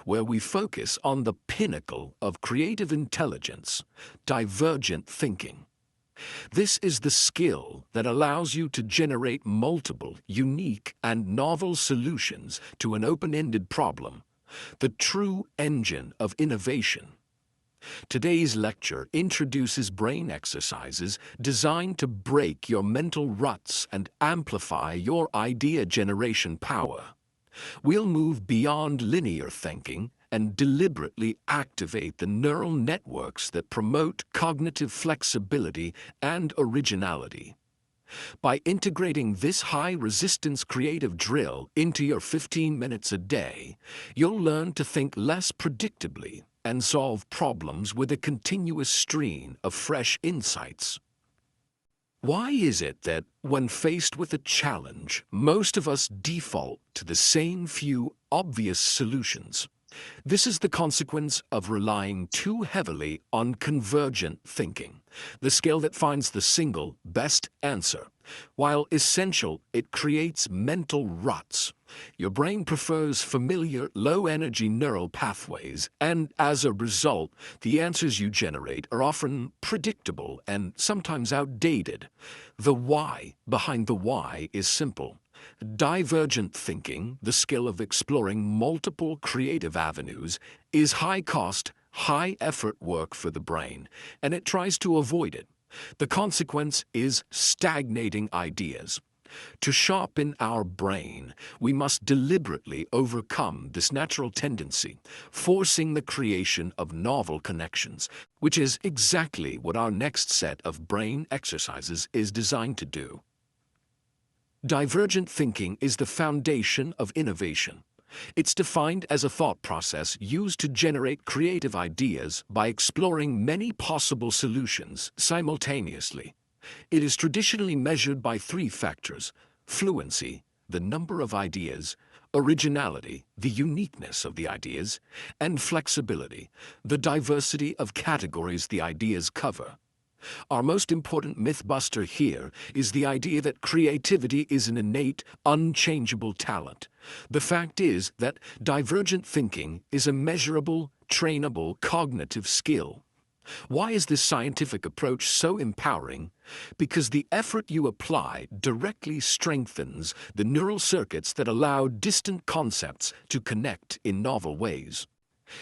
where we focus on the pinnacle of creative intelligence, divergent thinking. This is the skill that allows you to generate multiple, unique, and novel solutions to an open-ended problem, the true engine of innovation. Today's lecture introduces brain exercises designed to break your mental ruts and amplify your idea generation power. We'll move beyond linear thinking and deliberately activate the neural networks that promote cognitive flexibility and originality. By integrating this high-resistance creative drill into your 15 minutes a day, you'll learn to think less predictably and solve problems with a continuous stream of fresh insights. Why is it that, when faced with a challenge, most of us default to the same few obvious solutions? This is the consequence of relying too heavily on convergent thinking, the skill that finds the single best answer. While essential, it creates mental ruts. Your brain prefers familiar, low-energy neural pathways, and as a result, the answers you generate are often predictable and sometimes outdated. The why behind the why is simple. Divergent thinking, the skill of exploring multiple creative avenues, is high-cost, high-effort work for the brain, and it tries to avoid it. The consequence is stagnating ideas. To sharpen our brain, we must deliberately overcome this natural tendency, forcing the creation of novel connections, which is exactly what our next set of brain exercises is designed to do. Divergent thinking is the foundation of innovation. It's defined as a thought process used to generate creative ideas by exploring many possible solutions simultaneously. It is traditionally measured by three factors: fluency, the number of ideas; originality, the uniqueness of the ideas; and flexibility, the diversity of categories the ideas cover. Our most important mythbuster here is the idea that creativity is an innate, unchangeable talent. The fact is that divergent thinking is a measurable, trainable cognitive skill. Why is this scientific approach so empowering? Because the effort you apply directly strengthens the neural circuits that allow distant concepts to connect in novel ways.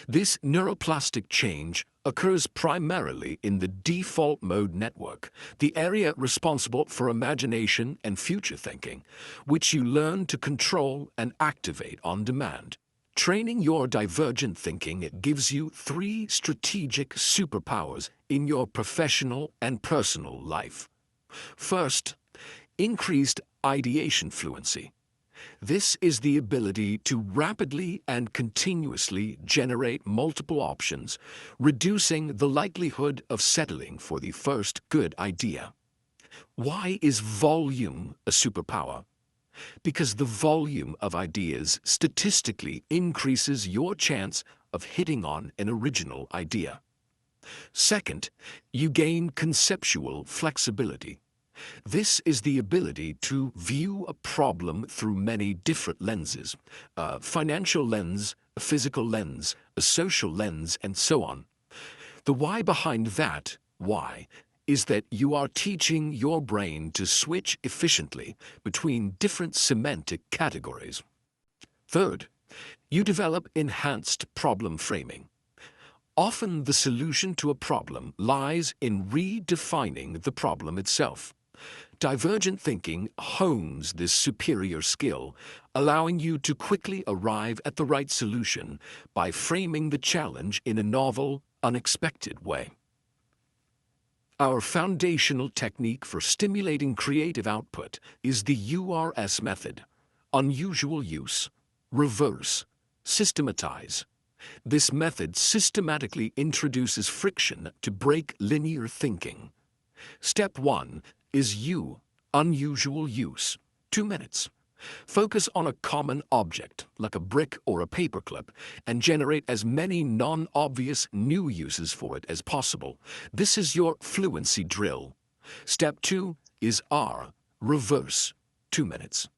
This neuroplastic change occurs primarily in the default mode network, the area responsible for imagination and future thinking, which you learn to control and activate on demand. Training your divergent thinking gives you three strategic superpowers in your professional and personal life. First, increased ideation fluency. This is the ability to rapidly and continuously generate multiple options, reducing the likelihood of settling for the first good idea. Why is volume a superpower? Because the volume of ideas statistically increases your chance of hitting on an original idea. Second, you gain conceptual flexibility. This is the ability to view a problem through many different lenses: a financial lens, a physical lens, a social lens, and so on. The why behind that why is that you are teaching your brain to switch efficiently between different semantic categories. Third, you develop enhanced problem framing. Often the solution to a problem lies in redefining the problem itself. Divergent thinking hones this superior skill, allowing you to quickly arrive at the right solution by framing the challenge in a novel, unexpected way. Our foundational technique for stimulating creative output is the URS method: unusual use, reverse, systematize. This method systematically introduces friction to break linear thinking. Step 1 is unusual use. 2 minutes. Focus on a common object, like a brick or a paperclip, and generate as many non-obvious new uses for it as possible. This is your fluency drill. Step 2 is reverse. 2 minutes.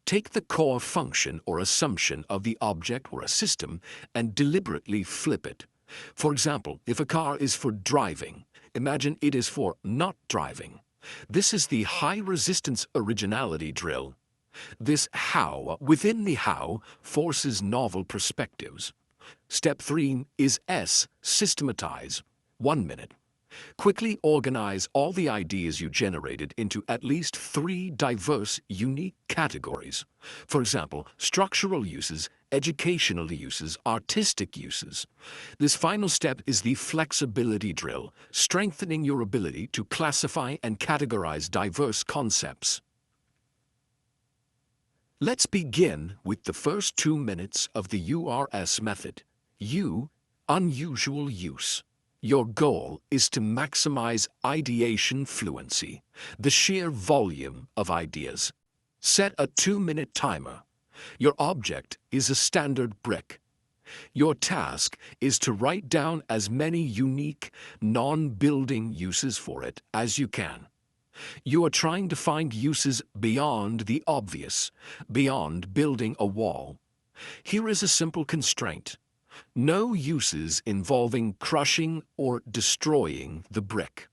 Take the core function or assumption of the object or a system and deliberately flip it. For example, if a car is for driving, imagine it is for not driving. This is the high-resistance originality drill. This how within the how forces novel perspectives. Step 3 is S, systematize. 1 minute. Quickly organize all the ideas you generated into at least 3 diverse, unique categories. For example, structural uses, educational uses, artistic uses. This final step is the flexibility drill, strengthening your ability to classify and categorize diverse concepts. Let's begin with the first 2 minutes of the URS method. U, unusual use. Your goal is to maximize ideation fluency, the sheer volume of ideas. Set a 2-minute timer. Your object is a standard brick. Your task is to write down as many unique, non-building uses for it as you can. You are trying to find uses beyond the obvious, beyond building a wall. Here is a simple constraint. No uses involving crushing or destroying the brick.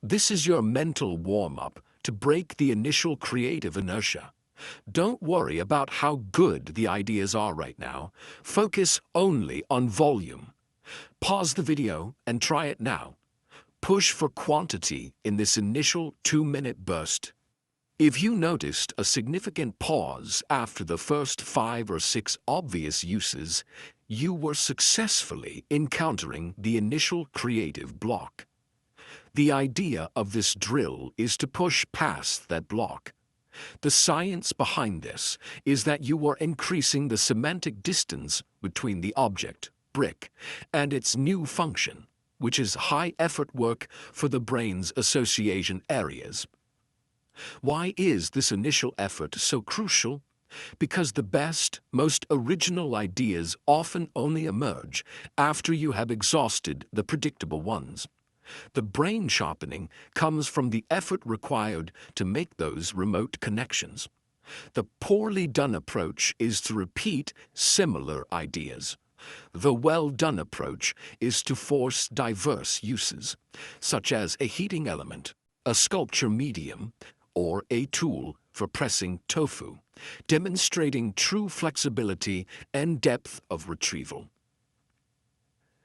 This is your mental warm-up to break the initial creative inertia. Don't worry about how good the ideas are right now. Focus only on volume. Pause the video and try it now. Push for quantity in this initial 2-minute burst. If you noticed a significant pause after the first 5 or 6 obvious uses, you were successfully encountering the initial creative block. The idea of this drill is to push past that block. The science behind this is that you are increasing the semantic distance between the object, brick, and its new function, which is high-effort work for the brain's association areas. Why is this initial effort so crucial? Because the best, most original ideas often only emerge after you have exhausted the predictable ones. The brain sharpening comes from the effort required to make those remote connections. The poorly done approach is to repeat similar ideas. The well-done approach is to force diverse uses, such as a heating element, a sculpture medium, or a tool for pressing tofu, demonstrating true flexibility and depth of retrieval.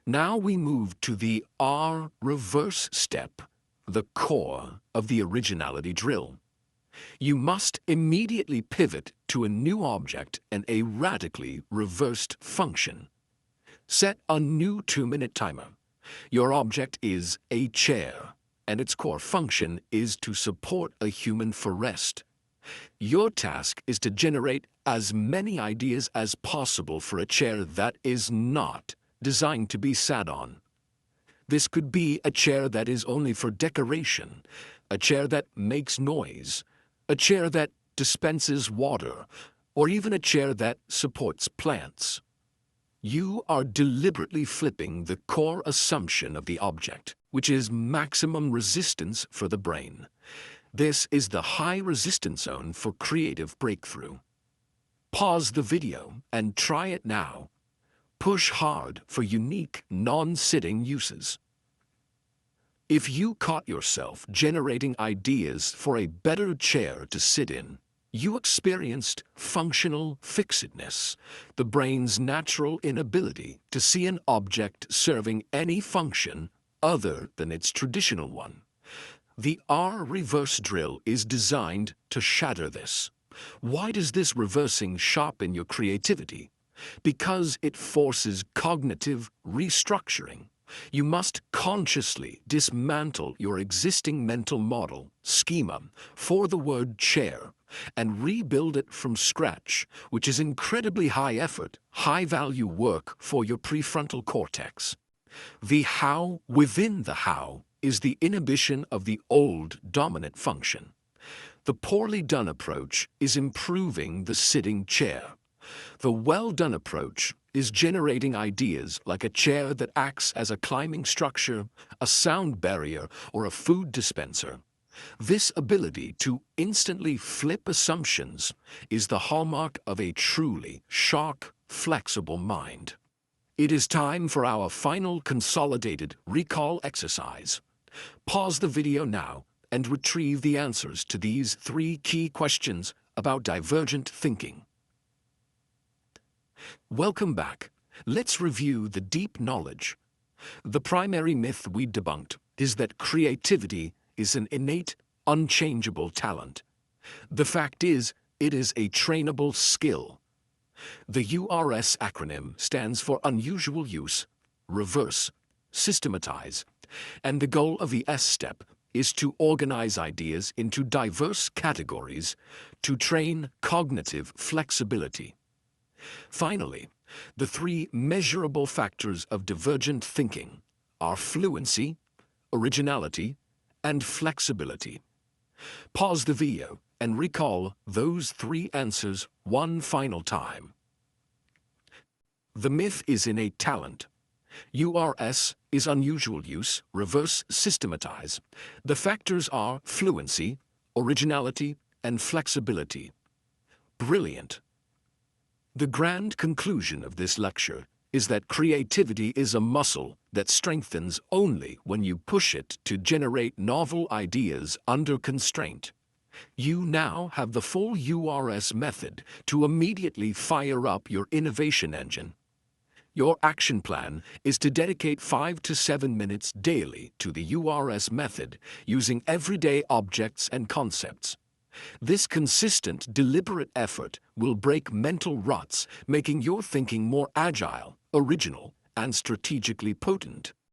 Now we move to the R reverse step, the core of the originality drill. You must immediately pivot to a new object and a radically reversed function. Set a new 2-minute timer. Your object is a chair, and its core function is to support a human for rest. Your task is to generate as many ideas as possible for a chair that is not designed to be sat on. This could be a chair that is only for decoration, a chair that makes noise, a chair that dispenses water, or even a chair that supports plants. You are deliberately flipping the core assumption of the object, which is maximum resistance for the brain. This is the high resistance zone for creative breakthrough. Pause the video and try it now. Push hard for unique, non-sitting uses. If you caught yourself generating ideas for a better chair to sit in, you experienced functional fixedness, the brain's natural inability to see an object serving any function other than its traditional one. The R reverse drill is designed to shatter this. Why does this reversing sharpen your creativity? Because it forces cognitive restructuring. You must consciously dismantle your existing mental model, schema, for the word chair, and rebuild it from scratch, which is incredibly high effort, high value work for your prefrontal cortex. The how within the how is the inhibition of the old dominant function. The poorly done approach is improving the sitting chair. The well-done approach is generating ideas like a chair that acts as a climbing structure, a sound barrier, or a food dispenser. This ability to instantly flip assumptions is the hallmark of a truly sharp, flexible mind. It is time for our final consolidated recall exercise. Pause the video now and retrieve the answers to these 3 key questions about divergent thinking. Welcome back. Let's review the deep knowledge. The primary myth we debunked is that creativity is an innate, unchangeable talent. The fact is, it is a trainable skill. The URS acronym stands for unusual use, reverse, systematize, and the goal of the S step is to organize ideas into diverse categories to train cognitive flexibility. Finally, the 3 measurable factors of divergent thinking are fluency, originality, and flexibility. Pause the video and recall those 3 answers one final time. The myth is innate talent. URS is unusual use, reverse, systematize. The factors are fluency, originality, and flexibility. Brilliant! The grand conclusion of this lecture is that creativity is a muscle that strengthens only when you push it to generate novel ideas under constraint. You now have the full URS method to immediately fire up your innovation engine. Your action plan is to dedicate 5 to 7 minutes daily to the URS method using everyday objects and concepts. This consistent, deliberate effort will break mental ruts, making your thinking more agile, original, and strategically potent.